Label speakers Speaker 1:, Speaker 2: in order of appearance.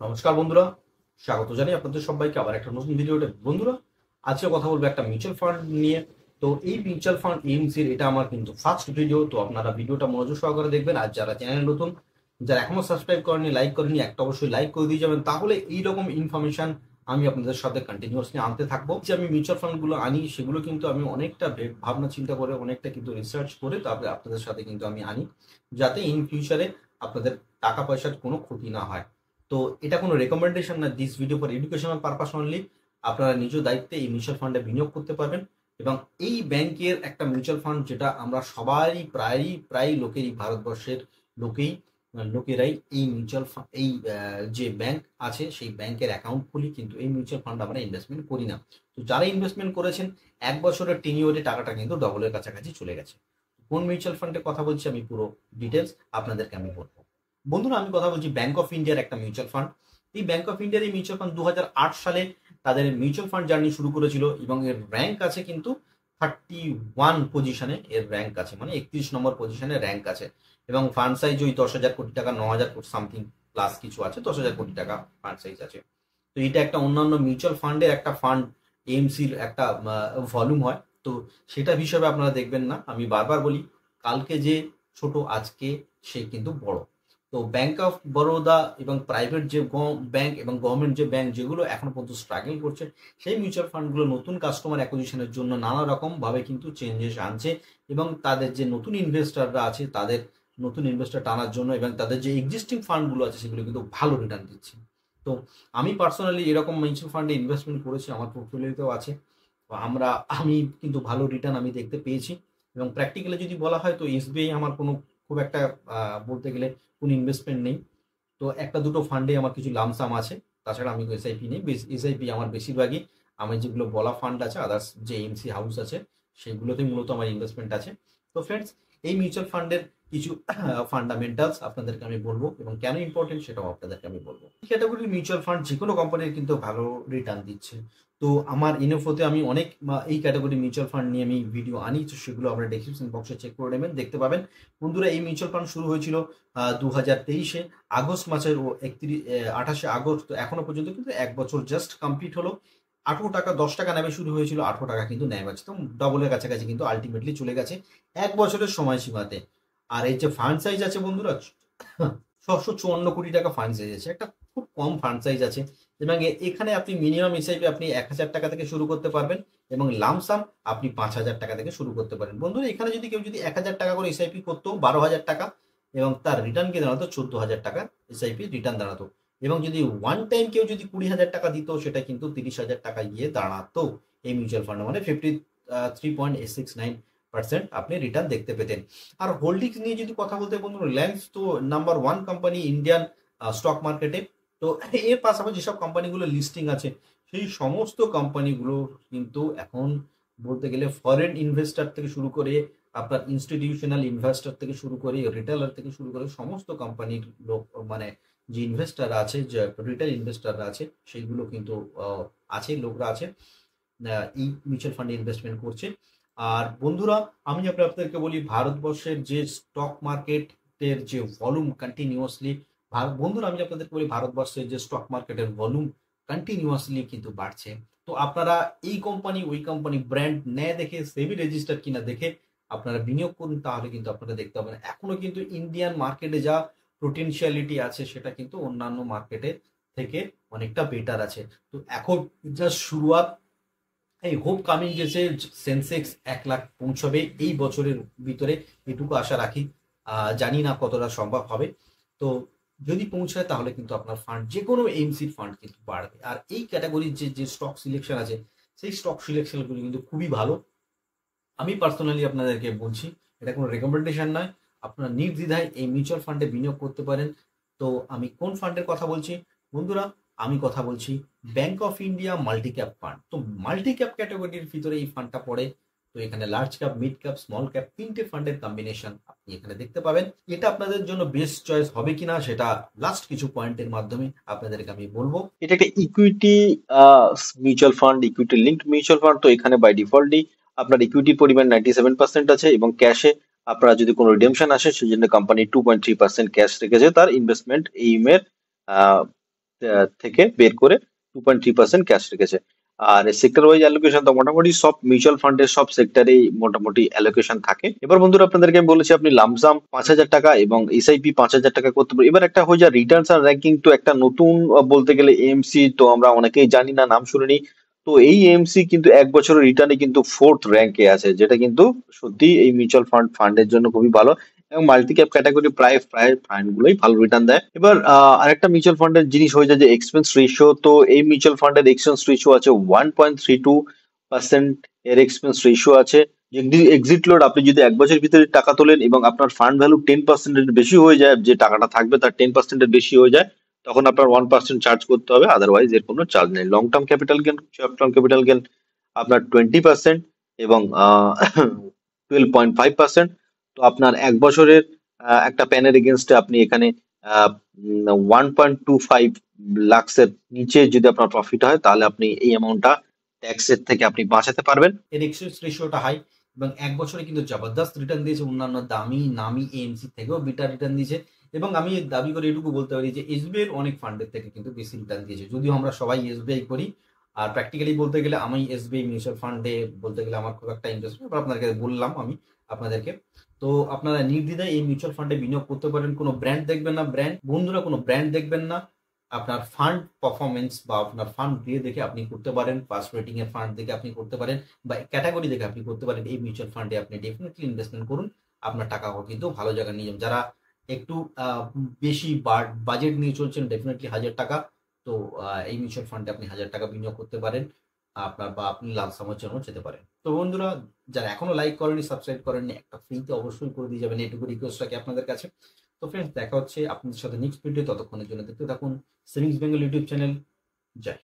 Speaker 1: নমস্কার বন্ধুরা, স্বাগত জানাই আপনাদের সবাইকে আবার একটা নতুন ভিডিওতে। বন্ধুরা, আজকে কথা বলবো একটা মিউচুয়াল ফান্ড নিয়ে। তো এই মিউচুয়াল ফান্ড এমসির এটা আমার কিন্তু ফার্স্ট ভিডিও, তো আপনারা ভিডিওটা মনোযোগ সহকারে দেখবেন। আর যারা চ্যানেল নতুন, যারা এখনো সাবস্ক্রাইব করেনি, লাইক করেনি, একটা অবশ্যই লাইক করে দিয়ে যাবেন, তাহলে এইরকম ইনফরমেশন আমি আপনাদের সাথে কন্টিনিউয়াসলি আনতে থাকবো। যে আমি মিউচুয়াল ফান্ডগুলো আনি সেগুলো কিন্তু আমি অনেকটা ভাবনা চিন্তা করে, অনেকটা কিন্তু রিসার্চ করে তারপরে আপনাদের সাথে কিন্তু আমি আনি, যাতে ইন ফিউচারে আপনাদের টাকা পয়সার কোনো ক্ষতি না হয়। তো এটা কোনো রেকমেন্ডেশন না, this video for educational purpose only. আপনারা নিজ দায়িত্বে এই মিউচুয়াল ফান্ডে বিনিয়োগ করতে পারবেন। এবং এই ব্যাংকের একটা মিউচুয়াল ফান্ড, যেটা আমরা সবাই প্রায় লোকেরই, ভারতবর্ষের লোকেই লোকেরাই এই মিউচুয়াল ফান্ড, এই যে ব্যাংক আছে সেই ব্যাংকের অ্যাকাউন্ট খুলি, কিন্তু এই মিউচুয়াল ফান্ড আমরা ইনভেস্টমেন্ট করি না। তো যারা ইনভেস্টমেন্ট করেছেন, 1 বছরের টেনিওরে টাকাটা কিন্তু ডবলের কাছাকাছি চলে গেছে। কোন মিউচুয়াল ফান্ডের কথা বলছি আমি পুরো ডিটেলস আপনাদেরকে আমি বলবো। বন্ধুরা, আমি কথা বলছি ব্যাংক অফ ইন্ডিয়ার একটা মিউচুয়াল ফান্ড। এই ব্যাংক অফ ইন্ডিয়ার এই মিউচুয়াল ফান্ড 2008 সালে তাদের মিউচুয়াল ফান্ড জার্নি শুরু করেছিল, এবং এর র্যাঙ্ক আছে কিন্তু 31 পজিশনে এর র্যাঙ্ক আছে, মানে 31 নম্বর পজিশনে র্যাঙ্ক আছে। এবং ফান্ড সাইজ ওই 10,000 কোটি টাকা, 9,000 কোটি সামথিং প্লাস কিছু আছে, 10,000 কোটি টাকা ফান্ড সাইজ আছে। তো এটা একটা অন্যান্য মিউচুয়াল ফান্ডের একটা ফান্ড, এমসির একটা ভলিউম হয়। তো সেটা হিসাবে আপনারা দেখবেন না, আমি বারবার বলি, কালকে যে ছোট, আজকে সে কিন্তু বড়। তো ব্যাংক অফ বরোদা এবং প্রাইভেট যে ব্যাংক এবং গভর্নমেন্ট যে ব্যাংক, যেগুলো এখনো পর্যন্ত স্ট্রাগল করছে, সেই মিউচুয়াল ফান্ডগুলো নতুন কাস্টমার অ্যাকুইজিশনের জন্য নানা রকম ভাবে কিন্তু চেঞ্জেস আনছে, এবং তাদের যে নতুন ইনভেস্টাররা আছে তাদের নতুন ইনভেস্টার টানার জন্য, এবং তাদের যে এক্সিস্টিং ফান্ডগুলো আছে সেগুলো কিন্তু ভালো রিটার্ন দিচ্ছে। তো আমি পার্সোনালি এরকম মিউচুয়াল ফান্ডে ইনভেস্টমেন্ট করেছি, আমার পোর্টফোলিওতেও আছে। তো আমি কিন্তু ভালো রিটার্ন আমি দেখতে পেয়েছি। এবং প্র্যাকটিক্যালি যদি বলা হয়, তো এসবিআই আমার কোনো খুব একটা বলতে গেলে কোনো ইনভেস্টমেন্ট নেই। তো একটা দুটো ফান্ডে আমার কিছু লামসাম আছে, তাছাড়া আমি এসআইপি নেই। এসআইপি আমার বেশিরভাগই, আমার যেগুলো বলা ফান্ড আছে, আদার্স যে এমসি হাউস আছে, সেগুলোতে মূলত আমার ইনভেস্টমেন্ট আছে। তো ফ্রেন্ডস, এই মিউচুয়াল ফান্ডের কিছু ফান্ডামেন্টালস আপনাদেরকে আমি বলবো, এবং কেন ইম্পর্টেন্ট সেটাও আপনাদেরকে আমি বলবো। এই ক্যাটাগরির মিউচুয়াল ফান্ড যে কোনো কোম্পানির কিন্তু ভালো রিটার্ন দিচ্ছে। তো আমার ইনফোতে আমি অনেক এই ক্যাটাগরি মিউচুয়াল ফান্ড নিয়ে আমি ভিডিও আনি, তো সেগুলো আপনারা ডেসক্রিপশন বক্সে চেক করে নেবেন, দেখতে পাবেন। বন্ধুরা, এই মিউচুয়াল ফান্ড শুরু হয়েছিল 2023-এ আগস্ট মাসের 28শে আগস্ট। তো এখনো পর্যন্ত কিন্তু 1 বছর জাস্ট কমপ্লিট হলো। 18 টাকা 10 টাকা নেমে শুরু হয়েছিল, 18 টাকা কিন্তু নেয় আছে, তো ডবলের কাছাকাছি কিন্তু আলটিমেটলি চলে গেছে 1 বছরের সময়সীমাতে। আর এই যে ফান্ড সাইজ আছে বন্ধুরা, 654 কোটি টাকা ফান্ড সাইজ আছে, একটা খুব কম ফান্ড সাইজ আছে। এবং এখানে আপনি মিনিমাম হিসাবে আপনি 1,000 টাকা থেকে শুরু করতে পারবেন, এবং লামসাম আপনি 5,000 টাকা থেকে শুরু করতে পারেন। বন্ধুরা, এখানে যদি কেউ 1,000 টাকা করে এসআইপি করতো, 12,000 টাকা, এবং তার রিটার্ন কি দাঁড়াতো 14,000 টাকা এসআইপি রিটার্ন দাঁড়াতো। এবং যদি ওয়ান টাইম কেউ যদি 20,000 টাকা দিত, সেটা কিন্তু 30,000 টাকা গিয়ে দাঁড়াতো। এই মিউচুয়াল ফান্ড মানে 53.669% আপনি রিটার্ন দেখতে পেতেন। আর হোল্ডিংস নিয়ে যদি কথা বলতে, বন্ধুরা, রিলায়েন্স তো নাম্বার 1 কোম্পানি ইন্ডিয়ান স্টক মার্কেটে। তো এর পাশাপাশি যেসব কোম্পানিগুলো লিস্টিং আছে, সেই সমস্ত কোম্পানিগুলো কিন্তু এখন বলতে গেলে ফরেন ইনভেস্টর থেকে শুরু করে, আপনার ইনস্টিটিউশনাল ইনভেস্টর থেকে শুরু করে, রিটেলার থেকে শুরু করে, সমস্ত কোম্পানির লোক, মানে যে ইনভেস্টার আছে, যে রিটেল ইনভেস্টাররা আছে, সেইগুলো কিন্তু আছে, লোকরা আছে, এই মিউচুয়াল ফান্ডে ইনভেস্টমেন্ট করছে। আর বন্ধুরা, আমি আপনাদেরকে বলি, ভারতবর্ষের যে স্টক মার্কেটের যে ভলিউম কন্টিনিউয়াসলি, বন্ধুরা, আমি আপনাদেরকে বলি, ভারতবর্ষের যে স্টক মার্কেটের ভলিউম কন্টিনিউয়াসলি কিন্তু বাড়ছে। তো আপনারা এই কোম্পানি ওই কোম্পানি ব্র্যান্ড নেয় দেখে, সেবি রেজিস্টার কিনা দেখে আপনারা বিনিয়োগ করুন, তাহলে কিন্তু আপনারা দেখতে পাবেন এখনো কিন্তু ইন্ডিয়ান মার্কেটে যা পোটেনশিয়ালিটি আছে, সেটা কিন্তু অন্যান্য মার্কেটের থেকে অনেকটা বেটার আছে। তো এখন জাস্ট শুরুয়াত। এই হোপ কামিং গেছে, সেন্সেক্স 1 লাখ পৌঁছবে এই বছরের ভিতরে, এটুকু আশা রাখি। জানি না কতটা সম্ভব হবে। তো যদি পৌঁছায়, তাহলে কিন্তু আপনার ফান্ড, যে কোনো এমসির ফান্ড কিন্তু বাড়বে। আর এই ক্যাটাগরির যে যে স্টক সিলেকশন আছে, সেই স্টক সিলেকশনগুলো কিন্তু খুবই ভালো। আমি পার্সোনালি আপনাদেরকে বলছি, এটা কোনো রেকমেন্ডেশন নয়, আপনারা নির্দ্বিধায় এই মিউচুয়াল ফান্ডে বিনিয়োগ করতে পারেন। তো আমি কোন ফান্ডের কথা বলছি, বন্ধুরা? আমি কথা বলছি bank of India multi cap fund. তো মাল্টি ক্যাপ ক্যাটাগরির ভিতরে এই ফান্ডটা পড়ে। তো এখানে large cap, mid cap, small cap, 3টে ফান্ডের কম্বিনেশন আপনি এখানে দেখতে পাবেন। এটা আপনাদের জন্য বেস্ট চয়েস হবে কিনা, সেটা লাস্ট কিছু পয়েন্টের মাধ্যমে আপনাদেরকে আমি বলবো।
Speaker 2: এটা একটা equity mutual fund, equity linked mutual fund. তো এখানে বাই ডিফল্টই আপনার ইকুইটির পরিমাণ 97% আছে, এবং ক্যাশে আপনারা যদি কোনো রিডেমশন আসে, সেই জন্য কোম্পানি 2.3% ক্যাশ রেখেছে তার ইনভেস্টমেন্ট এইম এর থেকে বের করে 2.3% ক্যাশ রেখেছে। আর সেক্টর ওয়াইজ অ্যালোকেশন তো মোটামুটি সব মিউচুয়াল ফান্ডের সব সেক্টরেই মোটামুটি অ্যালোকেশন থাকে। এবার বন্ধুরা আপনাদেরকে আমি বলেছি আপনি লামসাম 5,000 টাকা এবং এসআইপি 5,000 টাকা করতে পারেন। এবার একটা হয়ে যায় রিটার্নস আর র্যাঙ্কিং, তো একটা নতুন বলতে গেলে এএমসি তো আমরা অনেকেই জানি না, নাম শুনিনি। তো এই এএমসি কিন্তু 1 বছরের রিটার্নে কিন্তু 4th র্যাঙ্কে আছে, যেটা কিন্তু সত্যি এই মিউচুয়াল ফান্ডের জন্য খুবই ভালো। এবং মাল্টি ক্যাপ ক্যাটাগরি প্রায় প্রায় ফান্ড গুলোই ভালো রিটার্ন দেয়। এবার আরেকটা মিউচুয়াল ফান্ডের জিনিস হয়ে যায় যে এক্সপেন্স রেশিও। তো এই মিউচুয়াল ফান্ডের এক্সপেন্স রেশিও আছে 1.32%, এর এক্সপেন্স রেশিও আছে। এক্সিট লোড আপনি যদি 1 বছরের ভিতরে টাকা তোলেন এবং আপনার ফান্ড ভ্যালু 10% বেশি হয়ে যায়, যে টাকাটা থাকবে তার 10% বেশি হয়ে যায়, তখন আপনার 1% চার্জ করতে হবে, আদারওয়াইজ এর কোনো চার্জ নেই। Long term capital gain, short term capital gain আপনার 20% এবং 12.5%। তো আপনার 1 বছরের একটা প্যানের এগেনস্টে আপনি এখানে 1.25 লাখসের নিচে যদি আপনার প্রফিট হয়, তাহলে আপনি এই অ্যামাউন্টটা ট্যাক্সের থেকে আপনি বাঁচাতে পারবেন।
Speaker 1: এর এক্সচেঞ্জ রেশিওটা হাই এবং 1 বছরে কিন্তু জবরদস্ত রিটার্ন দিয়েছে, অন্যান্য দামি নামি এএমসি থেকেও বিটার রিটার্ন দিয়েছে। এবং আমি দাবি করে এটুকু বলতে পারি যে এসবিআই এর অনেক ফান্ডের থেকে কিন্তু বেশি রিটার্ন দিয়েছে, যদিও আমরা সবাই এসবিআই করি। আর প্র্যাকটিক্যালি বলতে গেলে আমি এসবিআই মিউচুয়াল ফান্ডে বলতে গেলে আমার খুব একটা ইন্টারেস্ট নেই, আপনাদেরকে বললাম আমি আপনাদেরকে। তো আপনারা নির্দ্বিধায় এই মিউচুয়াল ফান্ডে বিনিয়োগ করতে পারেন। কোনো ব্র্যান্ড দেখবেন না, বন্ধুরা কোনো ব্র্যান্ড দেখবেন না, আপনার ফান্ড পারফরমেন্স বা আপনার ফান্ড দিয়ে দেখে আপনি করতে পারেন, ফার্স্ট রেটিং এর ফান্ড দেখে আপনি করতে পারেন বা ক্যাটাগরি দেখে আপনি করতে পারেন। এই মিউচুয়াল ফান্ডে আপনি ডেফিনেটলি ইনভেস্টমেন্ট করুন, আপনার টাকা কিন্তু ভালো জায়গায় নিয়ে যাবেন। যারা একটু বেশি বাজেট নিয়ে চলছেন, ডেফিনেটলি 1,000 টাকা, তো এই মিউচুয়াল ফান্ডে আপনি 1,000 টাকা বিনিয়োগ করতে পারেন আপনার, বা আপনি লালসামের জন্য যেতে পারেন। তো বন্ধুরা, যারা এখনো লাইক করেনি, সাবস্ক্রাইব করেননি, একটা ফ্রিতে অবশ্যই করে দিয়ে যাবেন, এইটুকু রিকোয়েস্ট রাখি আপনাদের কাছে। তো ফ্রেন্ডস, দেখা হচ্ছে আপনাদের সাথে নেক্সট ভিডিও, ততক্ষণের জন্য দেখতে থাকুন সেভিংস বেঙ্গল ইউটিউব চ্যানেল। জয়